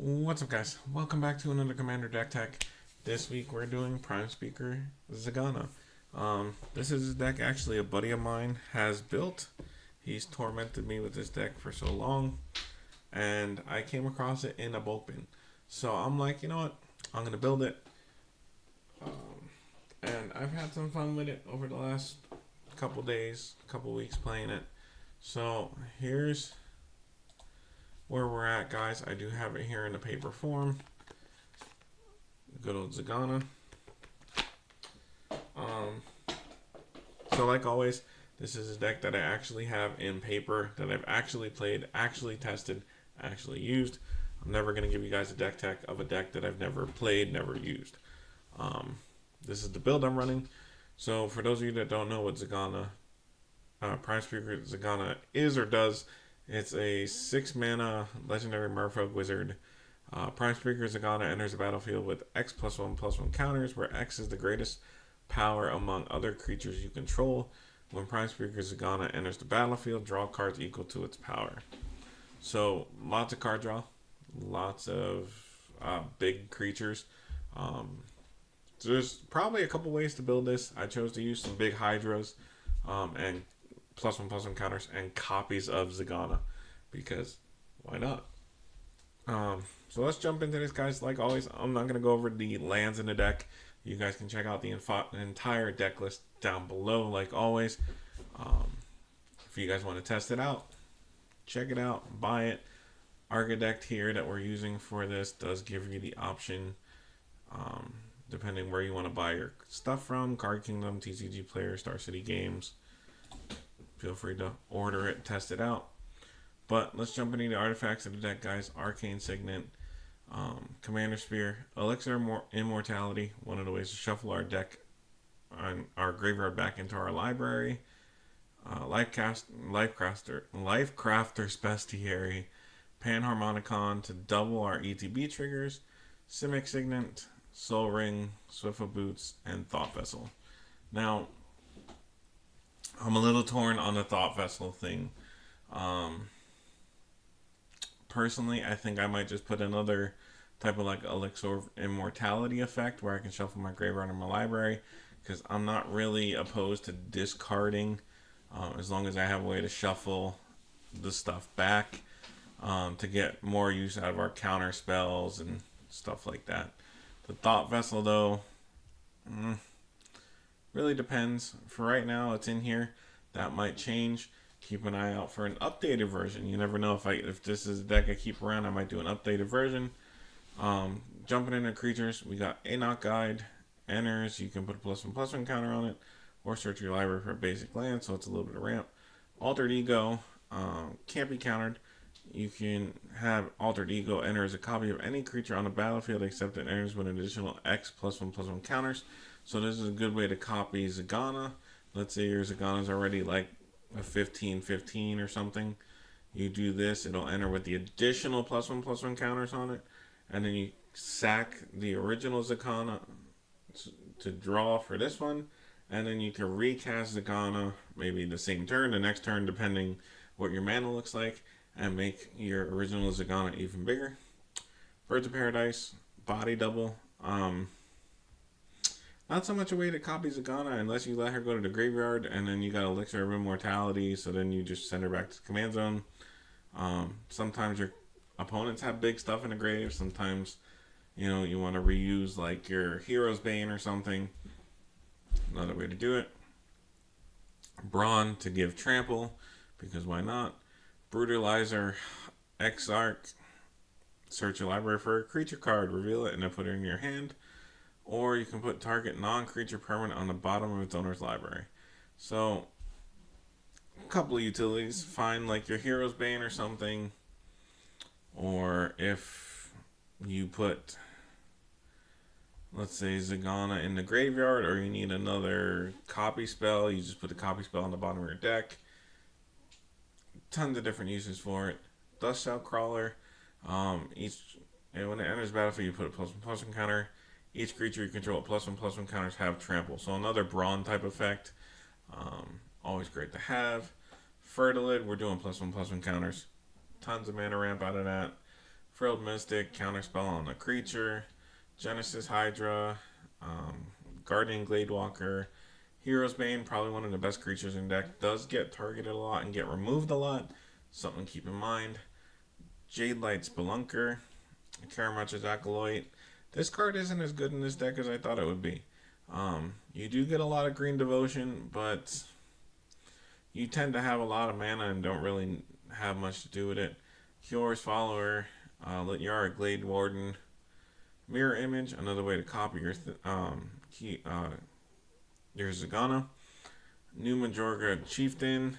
What's up, guys? Welcome back to another Commander Deck Tech. This week we're doing Prime Speaker Zegana. This is a deck actually a buddy of mine has built. He's tormented me with this deck for so long, and I came across it in a bulk bin. So I'm like, you know what? I'm gonna build it. And I've had some fun with it over the last couple days, couple weeks playing it. So here's where we're at, guys. I do have it here in a paper form. Good old Zegana. So like always, this is a deck that I actually have in paper, that I've actually played, actually tested, actually used. I'm never going to give you guys a deck tech of a deck that I've never played, never used. This is the build I'm running. So for those of you that don't know what Zegana, Prime Speaker Zegana is or does, it's a 6 mana legendary Merfolk wizard. Prime Speaker Zegana enters the battlefield with X+1/+1 counters, where X is the greatest power among other creatures you control. When Prime Speaker Zegana enters the battlefield, draw cards equal to its power. So lots of card draw, lots of big creatures. So there's probably a couple ways to build this. I chose to use some big Hydras and +1/+1 counters and copies of Zegana, because why not? So let's jump into this, guys. Like always, I'm not going to go over the lands in the deck. You guys can check out the entire deck list down below, like always. If you guys want to test it out, check it out, buy it. Architect here that we're using for this does give you the option, depending where you want to buy your stuff from. Card Kingdom, TCG Player, Star City Games. Feel free to order it, test it out. But let's jump into the artifacts of the deck, guys. Arcane Signet, Commander Spear, Elixir Immortality, one of the ways to shuffle our deck and our graveyard back into our library. Lifecrafter's Bestiary, Panharmonicon to double our ETB triggers, Simic Signet, Soul Ring, Swift of Boots, and Thought Vessel. Now, I'm a little torn on the Thought Vessel thing. Personally, I think I might just put another type of like Elixir Immortality effect where I can shuffle my graveyard in my library, because I'm not really opposed to discarding, as long as I have a way to shuffle the stuff back, to get more use out of our counter spells and stuff like that. The Thought Vessel, though, really depends. For right now, it's in here. That might change. Keep an eye out for an updated version. You never know, if this is a deck I keep around, I might do an updated version. Jumping into creatures, we got Enoch Guide. Enters, you can put a +1/+1 counter on it, or search your library for a basic land, so it's a little bit of ramp. Altered Ego, can't be countered. You can have Altered Ego enter as a copy of any creature on the battlefield, except it enters with an additional X +1/+1 counters. So this is a good way to copy Zegana. Let's say your Zegana's already like a 15/15 or something. You do this, it'll enter with the additional +1/+1 counters on it, and then you sack the original Zegana to draw for this one, and then you can recast Zegana maybe the same turn, the next turn, depending what your mana looks like, and make your original Zegana even bigger. Birds of Paradise, body double. Not so much a way to copy Zegana unless you let her go to the graveyard, and then you got Elixir of Immortality, so then you just send her back to the command zone. Sometimes your opponents have big stuff in the grave. Sometimes, you want to reuse like your Hero's Bane or something. Another way to do it. Brawn to give trample, because why not? Brutalizer, Exarch. Search your library for a creature card, reveal it, and then put it in your hand. Or you can put target non-creature permanent on the bottom of its owner's library. So, a couple of utilities. Find like your Hero's Bane or something. Or if you put, let's say, Zegana in the graveyard, or you need another copy spell, you just put the copy spell on the bottom of your deck. Tons of different uses for it. Dust Shout Crawler. And when it enters the battlefield, you put a +1/+1 counter. Each creature you control at +1/+1 counters have trample. So another Brawn type effect. Always great to have. Fertilid, we're doing +1/+1 counters. Tons of mana ramp out of that. Frilled Mystic, counterspell on a creature. Genesis Hydra, Guardian Gladewalker, Hero's Bane, probably one of the best creatures in deck. Does get targeted a lot and get removed a lot. Something to keep in mind. Jade Light Spelunker, Karametra's Acolyte. This card isn't as good in this deck as I thought it would be. You do get a lot of green devotion, but you tend to have a lot of mana and don't really have much to do with it. Kior's Follower, Lityara Glade Warden, Mirror Image, another way to copy your Zegana. New Majorga Chieftain.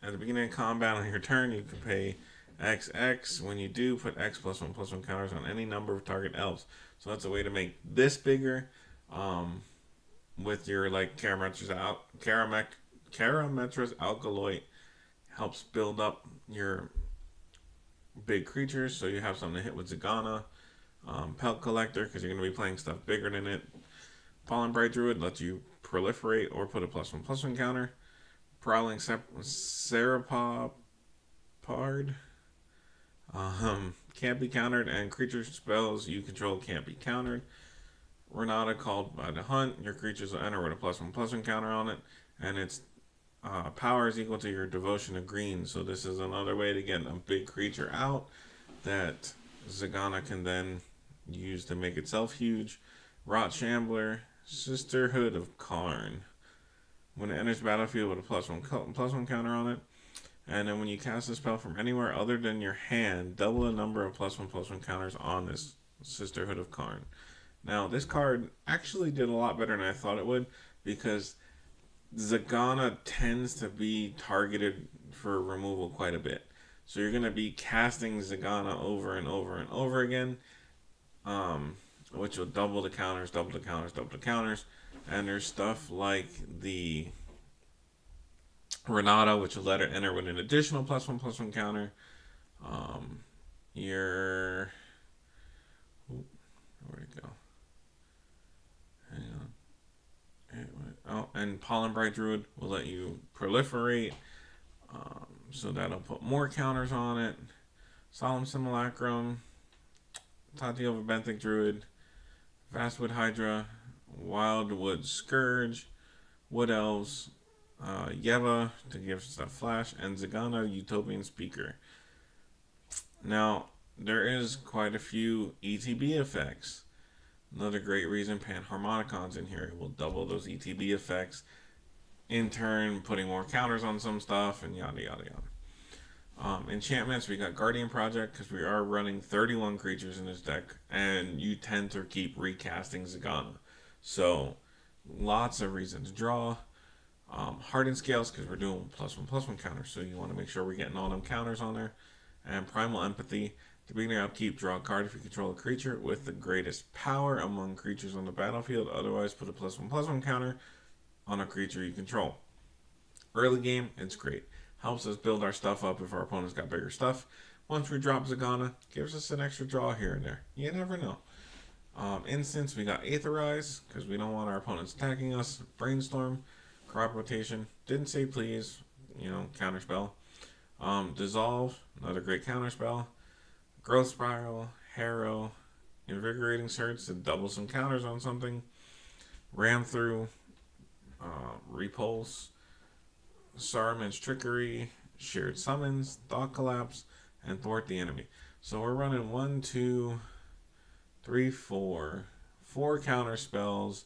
At the beginning of combat on your turn, you can pay XX. When you do, put X +1/+1 counters on any number of target elves. So that's a way to make this bigger. With your like Karametra's Alkaloid helps build up your big creatures, so you have something to hit with Zegana. Pelt Collector, because you're going to be playing stuff bigger than it. Pollen Bright Druid lets you proliferate or put a +1/+1 counter. Prowling Serapod can't be countered, and creature spells you control can't be countered. Renata Called by the Hunt, your creatures will enter with a +1/+1 counter on it, and its power is equal to your devotion to green. So this is another way to get a big creature out that Zegana can then use to make itself huge. Rot Shambler, Sisterhood of Karn. When it enters the battlefield with a +1/+1 counter on it, and then when you cast a spell from anywhere other than your hand, double the number of +1/+1 counters on this Sisterhood of Karn. Now, this card actually did a lot better than I thought it would, because Zegana tends to be targeted for removal quite a bit. So you're going to be casting Zegana over and over and over again, which will double the counters. And there's stuff like the Renata, which will let it enter with an additional +1/+1 counter. Where'd it go? Hang on. Oh, and Pollen Bright Druid will let you proliferate, so that'll put more counters on it. Solemn Simulacrum, Tatiova Benthic Druid, Vastwood Hydra, Wildwood Scourge, Wood Elves, Yeva to give stuff flash, and Zegana Utopian Speaker. Now, there is quite a few ETB effects. Another great reason Panharmonicon's in here. It will double those ETB effects, in turn putting more counters on some stuff, and yada yada yada. Enchantments, we got Guardian Project, because we are running 31 creatures in this deck, and you tend to keep recasting Zegana. So, lots of reasons to draw. Hardened Scales, because we're doing +1/+1 counters, so you want to make sure we're getting all them counters on there. And Primal Empathy, to begin your upkeep, draw a card if you control a creature with the greatest power among creatures on the battlefield. Otherwise, put a +1/+1 counter on a creature you control. Early game, it's great. Helps us build our stuff up if our opponent's got bigger stuff. Once we drop Zegana, gives us an extra draw here and there. You never know. Instance, we got Aetherize, because we don't want our opponents attacking us. Brainstorm, Crop Rotation, didn't say please, counterspell. Dissolve, another great counterspell. Growth Spiral, Harrow, Invigorating Surge to double some counters on something. Ram Through, Repulse, Saruman's Trickery, Shared Summons, Thought Collapse, and Thwart the Enemy. So we're running 1, 2, 3, 4. 4 counter spells,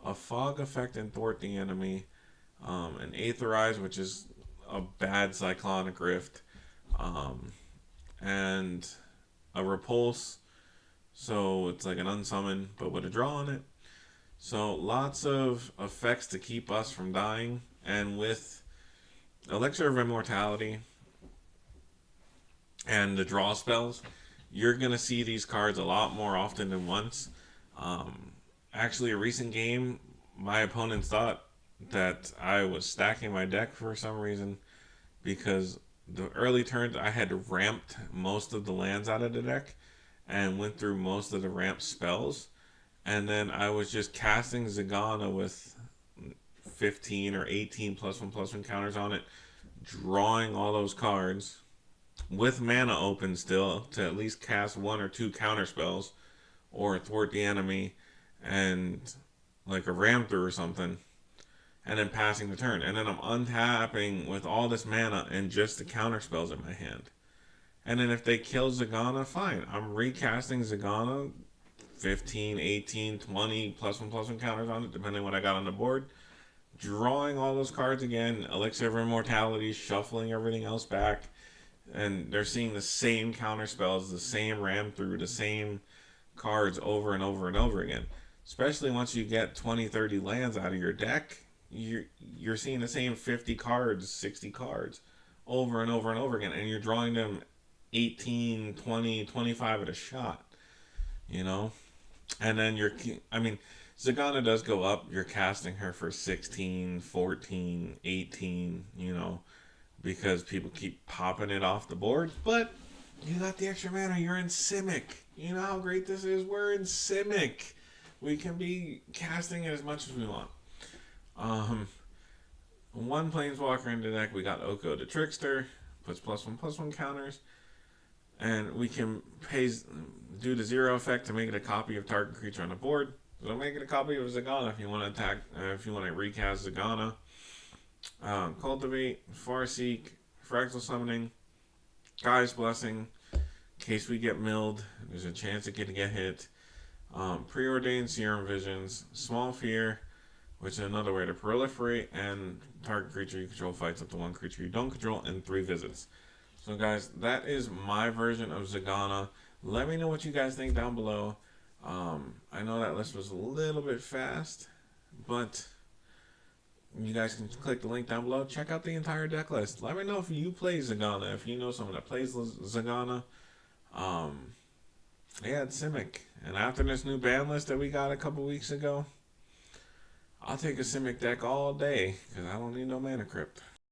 a Fog Effect and Thwart the Enemy, an Aetherize, which is a bad Cyclonic Rift, and a Repulse, so it's like an unsummon but with a draw on it. So lots of effects to keep us from dying, and with Elixir of Immortality and the draw spells, you're going to see these cards a lot more often than once. Actually, a recent game, my opponents thought that I was stacking my deck for some reason, because the early turns I had ramped most of the lands out of the deck and went through most of the ramp spells, and then I was just casting Zegana with 15 or 18 +1/+1 counters on it, drawing all those cards, with mana open still to at least cast one or two counter spells or thwart the enemy and like a ram through or something, and then passing the turn. And then I'm untapping with all this mana and just the counter spells in my hand. And then if they kill Zegana, fine. I'm recasting Zegana, 15, 18, 20, plus one counters on it, depending on what I got on the board. Drawing all those cards again, Elixir of Immortality, shuffling everything else back. And they're seeing the same counter spells, the same ram through, the same cards over and over and over again. Especially once you get 20, 30 lands out of your deck, you're seeing the same 50 cards, 60 cards over and over and over again, and you're drawing them 18, 20, 25 at a shot, you know? And then Zegana does go up. You're casting her for 16, 14, 18, because people keep popping it off the board. But you got the extra mana. You're in Simic. You know how great this is? We're in Simic. We can be casting it as much as we want. One Planeswalker in the deck. We got Oko the Trickster. Puts +1/+1 counters. And we can do the 0 effect to make it a copy of target creature on the board. So make it a copy of Zegana if you want to attack, if you want to recast Zegana. Cultivate, Farseek, Fractal Summoning, Guy's Blessing. In case we get milled, there's a chance it can get hit. Preordained Serum Visions, Small Fear, which is another way to proliferate, and target creature you control fights up to one creature you don't control, and 3 visits. So guys, that is my version of Zegana. Let me know what you guys think down below. I know that list was a little bit fast, but you guys can click the link down below. Check out the entire deck list. Let me know if you play Zegana, if you know someone that plays Zegana. Yeah, it's Simic. And after this new ban list that we got a couple weeks ago, I'll take a Simic deck all day, because I don't need no mana crypt.